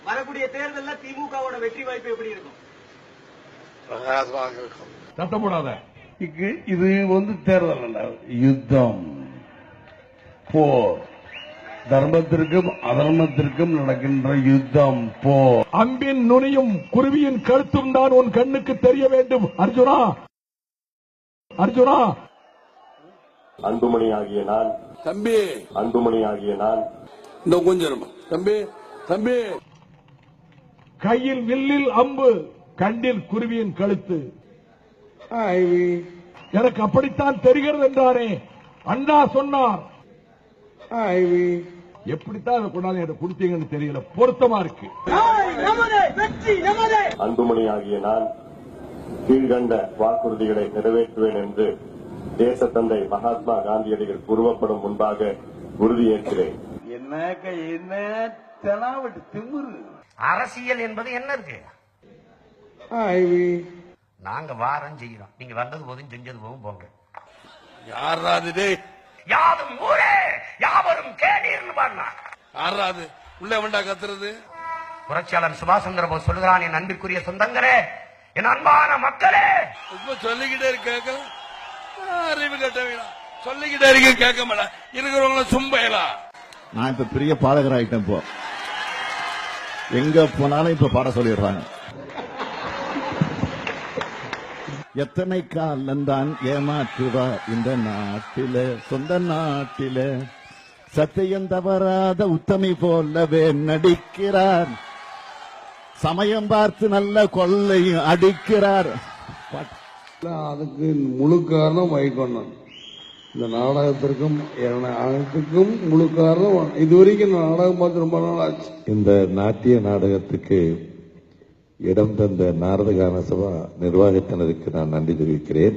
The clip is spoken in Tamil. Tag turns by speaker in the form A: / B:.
A: வரக்கூடிய தேர்தலில் திமுகவோட வெற்றி வாய்ப்பு எப்படி இருக்கும்?
B: சத்தம் போடாத.
C: இது தேர்தல் யுத்தம், போர், தர்மத்திற்கும் அதர்மத்திற்கும் நடக்கின்ற யுத்தம், போர்.
B: அம்பின் நுனியும் குருவியின் கழுத்தும் தான் உன் கண்ணுக்கு தெரிய வேண்டும் அர்ஜுனா. அர்ஜுனா,
D: அன்புமணி ஆகிய நான்,
E: தம்பி,
D: அன்புமணி ஆகிய நான்,
E: இந்த கொஞ்சம் தம்பி, தம்பி,
B: கையில் வில்லில் அம்பு, கண்ணில் குருவியின் கழுத்து. எனக்கு அப்படித்தான் தெரிகிறது என்றாரே அண்ணா சொன்னார். எப்படித்தான் அதை கொண்டாந்து எனக்கு கொடுத்தீங்கன்னு தெரியல. பொருத்தமா இருக்கு.
D: அன்புமணி ஆகிய நான் கீழ்கண்ட வாக்குறுதிகளை நிறைவேற்றுவேன் என்று தேசத்தந்தை மகாத்மா காந்தியடிகள் உருவப்படும் முன்பாக உறுதியேற்கிறேன்.
C: என்ன தெனாவட்டு திமிரு.
F: அரசியல் என்பது என்ன இருக்கு? நாங்க வாரம் செய்யறோம், நீங்க வந்தது போதும் செஞ்சது போதும் போங்க.
E: யாராது
F: யாதும் ஊரே யாவரும் கேளீர்னு பாடினா
E: யாராது உள்ள வேண்டா கத்துறது?
F: புரட்சியாளர் சுபாஷ் சந்திர போஸ் சொல்லுகிறான், என் அன்பிற்குரிய சொந்தங்களே, என் அன்பான மக்களே.
E: சொல்லிக்கிட்டே இருக்க அறிவு கட்டவீங்களா? சொல்லிக்கிட்டே இருக்க கேட்க மாட்டா இருக்கிறவங்கள சும்பையலா.
G: நான் இப்ப பெரிய பாடகர் ஆயிட்டேன். இப்போ எங்க போனாலும் இப்ப பாட சொல்லிடுறாங்க. எத்தனை காலந்தான் ஏமாற்றுவா இந்த நாட்டில, சொந்த நாட்டில. சத்தியம் தவறாத உத்தமி போலவே நடிக்கிறார். சமயம் பார்த்து நல்ல கொள்ளையும் அடிக்கிறார்.
C: அதுக்கு முழு காரணம் வைகொண்டான். இந்த நாடகத்திற்கும் அனைத்துக்கும் முழு காரணம். இதுவரைக்கும் நாடகம் பார்த்து ரொம்ப நாள் ஆச்சு.
H: இந்த நாட்டிய நாடகத்துக்கு இடம் தந்த நாரத கான சபா நிர்வாகத்தினருக்கு நான் நன்றி தெரிவிக்கிறேன்.